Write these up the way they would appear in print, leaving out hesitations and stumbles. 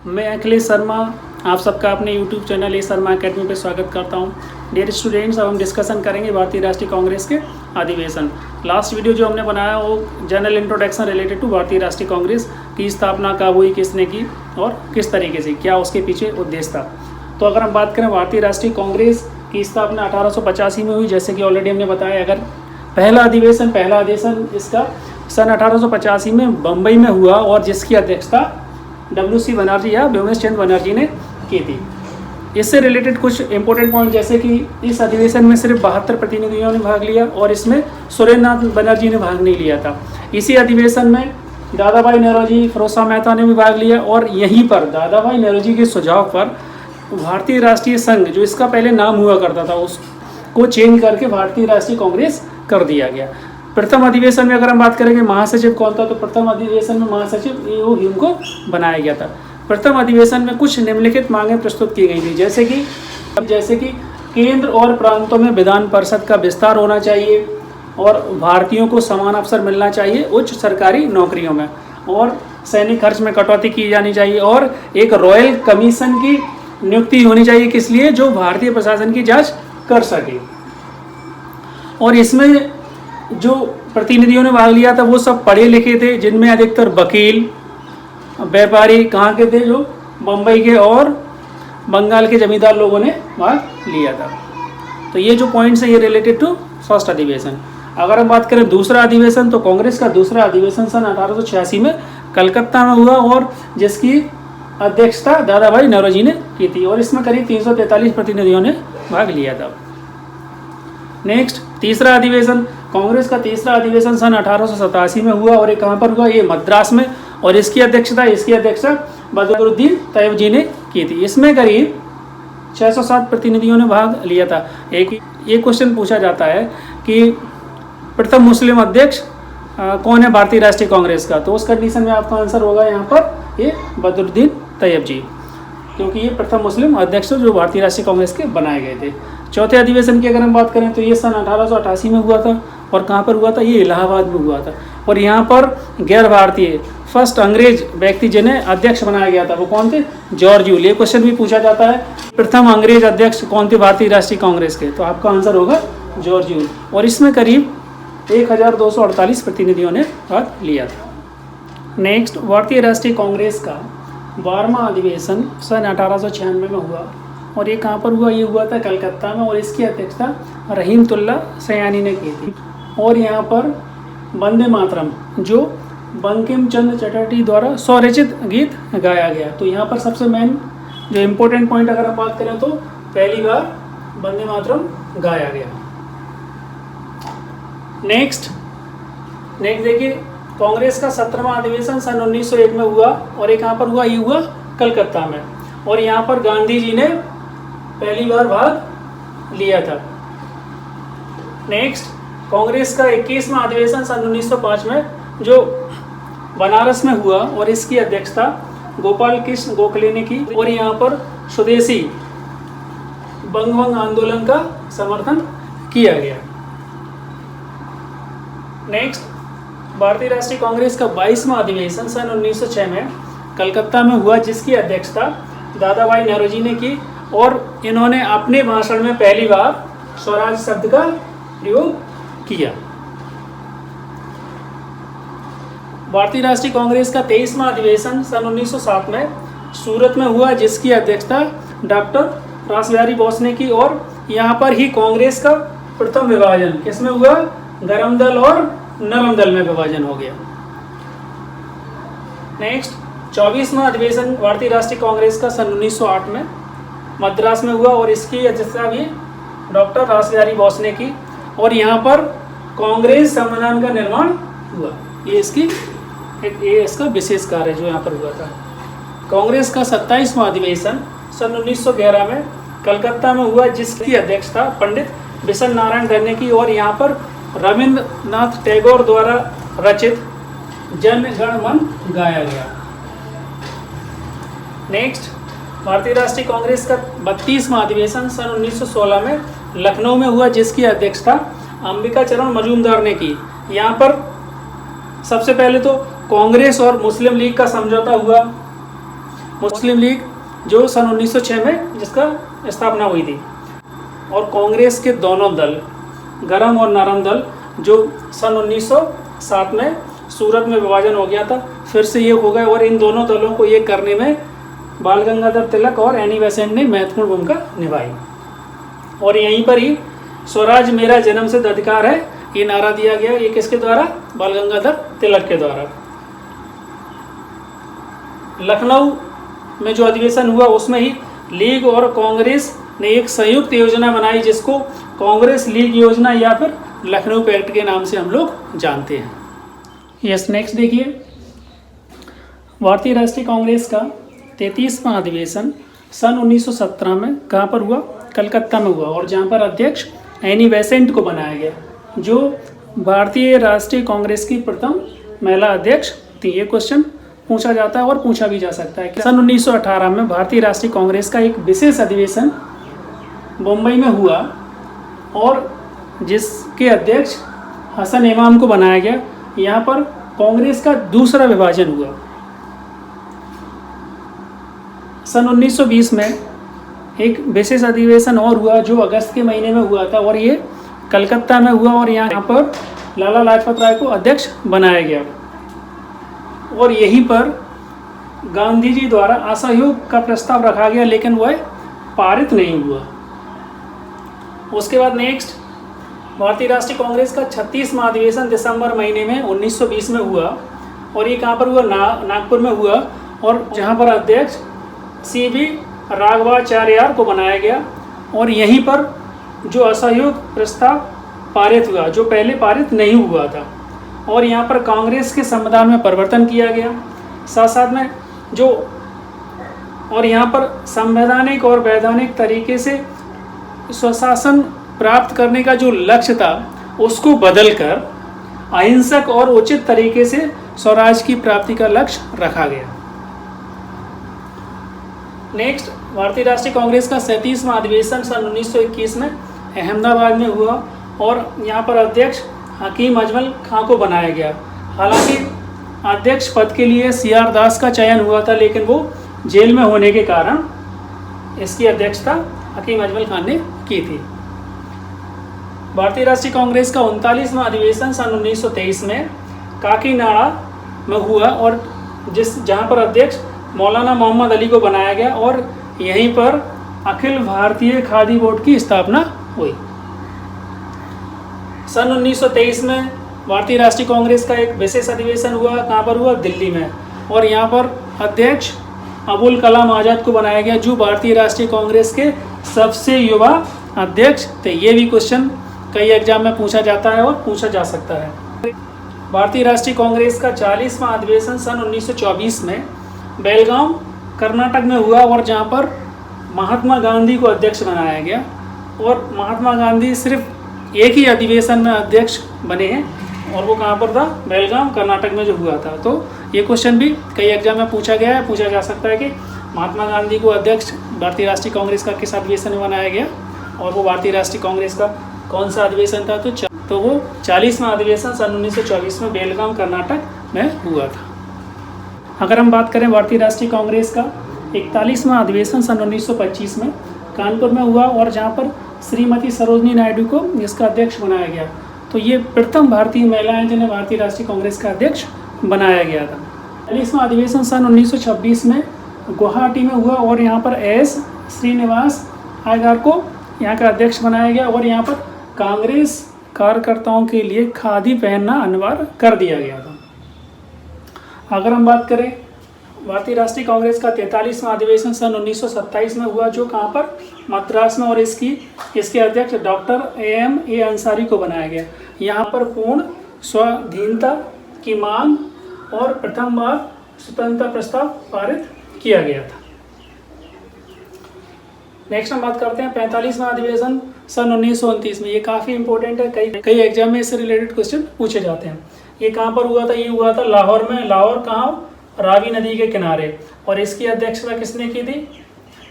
मैं अखिलेश शर्मा आप सबका अपने YouTube चैनल ए शर्मा अकेडमी पर स्वागत करता हूं। डियर स्टूडेंट्स, अब हम डिस्कशन करेंगे भारतीय राष्ट्रीय कांग्रेस के अधिवेशन। लास्ट वीडियो जो हमने बनाया वो जनरल इंट्रोडक्शन रिलेटेड टू भारतीय राष्ट्रीय कांग्रेस की स्थापना कब हुई, किसने की और किस तरीके से, क्या उसके पीछे उद्देश्य था। तो अगर हम बात करें भारतीय राष्ट्रीय कांग्रेस की स्थापना 1885 में हुई, जैसे कि ऑलरेडी हमने बताया। अगर पहला अधिवेशन इसका सन 1885 में बम्बई में हुआ और जिसकी अध्यक्षता WC बनर्जी या व्योमेश चंद्र बनर्जी ने की थी। इससे रिलेटेड कुछ इंपॉर्टेंट पॉइंट, जैसे कि इस अधिवेशन में सिर्फ 72 प्रतिनिधियों ने भाग लिया और इसमें सुरेंद्रनाथ बनर्जी ने भाग नहीं लिया था। इसी अधिवेशन में दादा भाई नौरोजी, फिरोज शाह मेहता ने भी भाग लिया और यहीं पर दादा भाई नौरोजी के सुझाव पर भारतीय राष्ट्रीय संघ, जो इसका पहले नाम हुआ करता था, उसको चेंज करके भारतीय राष्ट्रीय कांग्रेस कर दिया गया। प्रथम अधिवेशन में अगर हम बात करेंगे महासचिव कौन था, तो प्रथम अधिवेशन में महासचिव ए.ओ. ह्यूम को बनाया गया था। प्रथम अधिवेशन में कुछ निम्नलिखित मांगें प्रस्तुत की गई थी, जैसे कि केंद्र और प्रांतों में विधान परिषद का विस्तार होना चाहिए और भारतीयों को समान अवसर मिलना चाहिए उच्च सरकारी नौकरियों में, और सैनिक खर्च में कटौती की जानी चाहिए, और एक रॉयल कमीशन की नियुक्ति होनी चाहिए, किस लिए, जो भारतीय प्रशासन की जांच कर सके। और इसमें जो प्रतिनिधियों ने भाग लिया था वो सब पढ़े लिखे थे, जिनमें अधिकतर वकील, व्यापारी कहाँ के थे, जो बम्बई के और बंगाल के जमींदार लोगों ने भाग लिया था। तो ये जो पॉइंट्स हैं ये रिलेटेड टू फर्स्ट अधिवेशन। अगर हम बात करें दूसरा अधिवेशन, तो कांग्रेस का दूसरा अधिवेशन सन 1886 में कलकत्ता में हुआ और जिसकी अध्यक्षता दादा भाई नौरोजी ने की थी, और इसमें करीब 343 प्रतिनिधियों ने भाग लिया था। नेक्स्ट, तीसरा अधिवेशन, कांग्रेस का तीसरा अधिवेशन सन 1887 में हुआ और ये कहाँ पर हुआ, ये मद्रास में, और इसकी अध्यक्षता बदरुद्दीन तैयब जी ने की थी। इसमें करीब 607 प्रतिनिधियों ने भाग लिया था। एक क्वेश्चन पूछा जाता है कि प्रथम मुस्लिम अध्यक्ष कौन है भारतीय राष्ट्रीय कांग्रेस का, तो उस कंडीशन में आपका आंसर होगा यहाँ पर ये बदरुद्दीन तैयब जी, क्योंकि ये प्रथम मुस्लिम अध्यक्ष जो भारतीय राष्ट्रीय कांग्रेस के बनाए गए थे। चौथे अधिवेशन की अगर हम बात करें तो ये सन 1888 में हुआ था, और कहाँ पर हुआ था, ये इलाहाबाद में हुआ था। और यहाँ पर गैर भारतीय फर्स्ट अंग्रेज व्यक्ति जिन्हें अध्यक्ष बनाया गया था वो कौन थे, जॉर्ज यूल। ये क्वेश्चन भी पूछा जाता है, प्रथम अंग्रेज अध्यक्ष कौन थे भारतीय राष्ट्रीय कांग्रेस के, तो आपका आंसर होगा जॉर्ज यूल। और इसमें करीब 1248 प्रतिनिधियों ने भाग लिया था। नेक्स्ट, भारतीय राष्ट्रीय कांग्रेस का 12वां अधिवेशन सन 1896 में हुआ और ये कहाँ पर हुआ, ये हुआ था कलकत्ता में, और इसकी अध्यक्षता रहीमतुल्ला सयानी ने की थी। और यहाँ पर वंदे मातरम जो बंकिम चंद्र चटर्जी द्वारा स्वरचित गीत गाया गया। तो यहाँ पर सबसे मेन जो इम्पोर्टेंट पॉइंट अगर हम बात करें तो पहली बार वंदे मातरम गाया गया। नेक्स्ट देखिए, कांग्रेस का 17वां अधिवेशन सन 1901 में हुआ और ये कहाँ पर हुआ, ये हुआ कलकत्ता में, और यहाँ पर गांधी जी ने पहली बार भाग लिया था। नेक्स्ट, कांग्रेस का 21वां अधिवेशन सन 1905 में जो बनारस में हुआ और इसकी अध्यक्षता गोपाल कृष्ण गोखले ने की, और यहाँ पर स्वदेशी बंगभंग आंदोलन का समर्थन किया गया। नेक्स्ट, भारतीय राष्ट्रीय कांग्रेस का 22वां अधिवेशन सन 1906 में कलकत्ता में हुआ, जिसकी अध्यक्षता दादा भाई नौरोजी ने की, और इन्होंने अपने भाषण में पहली बार स्वराज शब्द का प्रयोग किया। भारतीय राष्ट्रीय कांग्रेस का 23वां अधिवेशन सन 1907 में सूरत में हुआ, जिसकी अध्यक्षता डॉक्टर रासबिहारी बोस ने की, और यहाँ पर ही कांग्रेस का प्रथम विभाजन किसमें हुआ, गरम दल और नरम दल में विभाजन हो गया। नेक्स्ट, 24वां अधिवेशन भारतीय राष्ट्रीय कांग्रेस का सन 1908 में मद्रास में हुआ और इसकी अध्यक्षता भी डॉक्टर रासबिहारी बोस ने की, और यहाँ पर कांग्रेस संविधान का निर्माण हुआ। ये इसका विशेष कार्य जो यहाँ पर हुआ था। कांग्रेस का 27वां अधिवेशन सन 1911 में कलकत्ता में हुआ, जिसकी अध्यक्षता पंडित बिशन नारायण धर ने की, और यहाँ पर रविंद्रनाथ टैगोर द्वारा रचित जन गण मन गाया गया। नेक्स्ट, भारतीय राष्ट्रीय कांग्रेस का 32वां अधिवेशन सन 1916 में लखनऊ में हुआ, जिसकी अध्यक्षता अंबिका चरण मजूमदार ने की। यहाँ पर सबसे पहले तो कांग्रेस और मुस्लिम लीग का समझौता हुआ, मुस्लिम लीग जो सन 1906 में जिसका स्थापना हुई थी, और कांग्रेस के दोनों दल, गरम और नरम दल, जो सन 1907 में सूरत में विभाजन हो गया था, फिर से ये हो गए, और इन दोनों दलों को ये करने में बाल गंगाधर तिलक और एनी बेसेंट ने महत्वपूर्ण भूमिका निभाई। और यहीं पर ही स्वराज मेरा जन्मसिद्ध अधिकार है ये नारा दिया गया, ये किसके द्वारा? बाल गंगाधर तिलक के द्वारा। लखनऊ में जो अधिवेशन हुआ उसमें ही लीग और कांग्रेस ने एक संयुक्त योजना बनाई जिसको कांग्रेस लीग योजना या फिर लखनऊ पैक्ट के नाम से हम लोग जानते हैं। यस, नेक्स्ट देखिए, भारतीय राष्ट्रीय कांग्रेस का 33वां अधिवेशन सन 1917 में कहाँ पर हुआ? कलकत्ता में हुआ, और जहाँ पर अध्यक्ष एनी बेसेंट को बनाया गया, जो भारतीय राष्ट्रीय कांग्रेस की प्रथम महिला अध्यक्ष थी। ये क्वेश्चन पूछा जाता है और पूछा भी जा सकता है कि सन 1918 में भारतीय राष्ट्रीय कांग्रेस का एक विशेष अधिवेशन मुंबई में हुआ, और जिसके अध्यक्ष हसन इमाम को बनाया गया। यहाँ पर कांग्रेस का दूसरा विभाजन हुआ। सन 1920 में एक विशेष अधिवेशन और हुआ जो अगस्त के महीने में हुआ था, और ये कलकत्ता में हुआ, और यहाँ पर लाला लाजपत राय को अध्यक्ष बनाया गया। और यहीं पर गांधी जी द्वारा असहयोग का प्रस्ताव रखा गया, लेकिन वह पारित नहीं हुआ। उसके बाद नेक्स्ट, भारतीय राष्ट्रीय कांग्रेस का 36वां अधिवेशन दिसंबर महीने में 1920 में हुआ, और ये कहाँ पर हुआ? नागपुर में हुआ, और जहाँ पर अध्यक्ष CB राघवाचार्य को बनाया गया। और यहीं पर जो असहयोग प्रस्ताव पारित हुआ, जो पहले पारित नहीं हुआ था, और यहाँ पर कांग्रेस के संविधान में परिवर्तन किया गया। साथ साथ में जो, और यहाँ पर संवैधानिक और वैधानिक तरीके से स्वशासन प्राप्त करने का जो लक्ष्य था उसको बदलकर अहिंसक और उचित तरीके से स्वराज की प्राप्ति का लक्ष्य रखा गया। नेक्स्ट, भारतीय राष्ट्रीय कांग्रेस का 37वां अधिवेशन सन 1921 में अहमदाबाद में हुआ, और यहाँ पर अध्यक्ष हकीम अजमल खां को बनाया गया। हालांकि अध्यक्ष पद के लिए CR दास का चयन हुआ था, लेकिन वो जेल में होने के कारण इसकी अध्यक्षता हकीम अजमल खान ने की थी। भारतीय राष्ट्रीय कांग्रेस का 39वां अधिवेशन सन 1923 में काकीनाडा में हुआ, और जहाँ पर अध्यक्ष मौलाना मोहम्मद अली को बनाया गया, और यहीं पर अखिल भारतीय खादी बोर्ड की स्थापना हुई। सन 1923 में भारतीय राष्ट्रीय कांग्रेस का एक विशेष अधिवेशन हुआ, कहाँ पर हुआ? दिल्ली में, और यहाँ पर अध्यक्ष अबुल कलाम आज़ाद को बनाया गया, जो भारतीय राष्ट्रीय कांग्रेस के सबसे युवा अध्यक्ष थे। ये भी क्वेश्चन कई एग्जाम में पूछा जाता है और पूछा जा सकता है। भारतीय राष्ट्रीय कांग्रेस का 40वां अधिवेशन सन 1924 में बेलगाम कर्नाटक में हुआ, और जहाँ पर महात्मा गांधी को अध्यक्ष बनाया गया, और महात्मा गांधी सिर्फ एक ही अधिवेशन में अध्यक्ष बने हैं, और वो कहाँ पर था? बेलगाम कर्नाटक में जो हुआ था। तो ये क्वेश्चन भी कई एग्जाम में पूछा गया है, पूछा जा सकता है कि महात्मा गांधी को अध्यक्ष भारतीय राष्ट्रीय कांग्रेस का किस अधिवेशन में बनाया गया, और वो भारतीय राष्ट्रीय कांग्रेस का कौन सा अधिवेशन था? तो वो 40वां अधिवेशन सन 1924 में बेलगाम कर्नाटक में हुआ था। अगर हम बात करें भारतीय राष्ट्रीय कांग्रेस का 41वां अधिवेशन सन 1925 में कानपुर में हुआ, और जहाँ पर श्रीमती सरोजनी नायडू को इसका अध्यक्ष बनाया गया। तो ये प्रथम भारतीय महिलाएं जिन्हें भारतीय राष्ट्रीय कांग्रेस का अध्यक्ष बनाया गया था। 40वां अधिवेशन सन 1926 में गुवाहाटी में हुआ, और यहाँ पर एस श्रीनिवास आयगार को यहाँ का अध्यक्ष बनाया गया, और यहाँ पर कांग्रेस कार्यकर्ताओं के लिए खादी पहनना अनिवार्य कर दिया गया था। अगर हम बात करें भारतीय राष्ट्रीय कांग्रेस का 43वां अधिवेशन सन 1927 में हुआ, जो कहाँ पर? मद्रास में, और इसके अध्यक्ष डॉक्टर AM अंसारी को बनाया गया। यहाँ पर पूर्ण स्वाधीनता की मांग और प्रथम बार स्वतंत्रता प्रस्ताव पारित किया गया था। नेक्स्ट हम बात करते हैं 45वां अधिवेशन सन 1929 में। ये काफ़ी इंपॉर्टेंट है, कई एग्जाम में इससे रिलेटेड क्वेश्चन पूछे जाते हैं। ये कहाँ पर हुआ था? ये हुआ था लाहौर में। लाहौर कहाँ? रावी नदी के किनारे। और इसकी अध्यक्षता किसने की थी?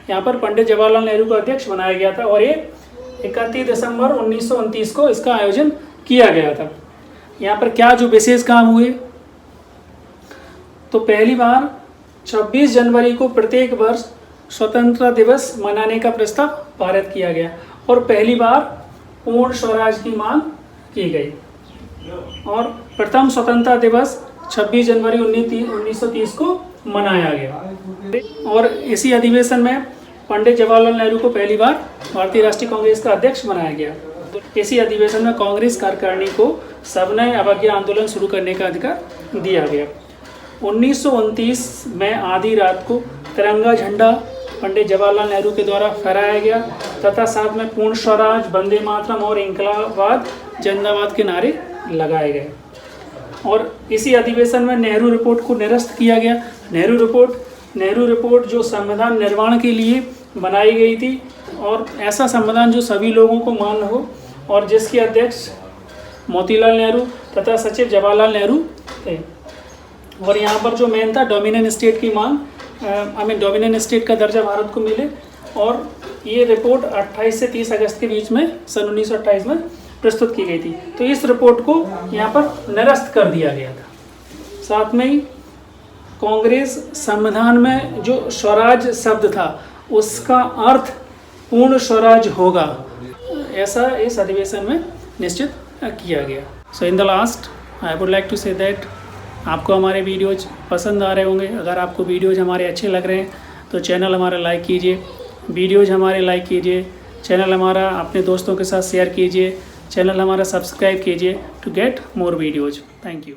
यहाँ पर पंडित जवाहरलाल नेहरू को अध्यक्ष बनाया गया था, और ये 31 दिसंबर 1929 को इसका आयोजन किया गया था। यहाँ पर क्या जो विशेष काम हुए? तो पहली बार 26 जनवरी को प्रत्येक वर्ष स्वतंत्रता दिवस मनाने का प्रस्ताव पारित किया गया और पहली बार पूर्ण स्वराज की मांग की गई। और प्रथम स्वतंत्रता दिवस 26 जनवरी 1930 को मनाया गया। और इसी अधिवेशन में पंडित जवाहरलाल नेहरू को पहली बार भारतीय राष्ट्रीय कांग्रेस का अध्यक्ष बनाया गया। इसी अधिवेशन में कांग्रेस कार्यकारिणी को सविनय अवज्ञा आंदोलन शुरू करने का अधिकार दिया गया। 1929 में आधी रात को तिरंगा झंडा पंडित जवाहरलाल नेहरू के द्वारा फहराया गया तथा साथ में पूर्ण स्वराज, वंदे मातरम और इंकलाबाद जिंदाबाद के नारे लगाए गए। और इसी अधिवेशन में नेहरू रिपोर्ट को निरस्त किया गया। नेहरू रिपोर्ट जो संविधान निर्माण के लिए बनाई गई थी और ऐसा संविधान जो सभी लोगों को मान्य हो और जिसके अध्यक्ष मोतीलाल नेहरू तथा सचिव जवाहरलाल नेहरू थे। और यहाँ पर जो मेन था डोमिनियन स्टेट की मांग, डोमिनियन स्टेट का दर्जा भारत को मिले। और ये रिपोर्ट 28 से 30 अगस्त के बीच में सन 1928 में प्रस्तुत की गई थी। तो इस रिपोर्ट को यहाँ पर निरस्त कर दिया गया था। साथ में ही कांग्रेस संविधान में जो स्वराज शब्द था उसका अर्थ पूर्ण स्वराज होगा, ऐसा इस अधिवेशन में निश्चित किया गया। So in the last I would like to say that आपको हमारे वीडियोज पसंद आ रहे होंगे। अगर आपको वीडियोज हमारे अच्छे लग रहे हैं तो चैनल हमारा लाइक कीजिए, वीडियोज हमारे लाइक कीजिए, चैनल हमारा अपने दोस्तों के साथ शेयर कीजिए, चैनल हमारा सब्सक्राइब कीजिए to get more videos. Thank you.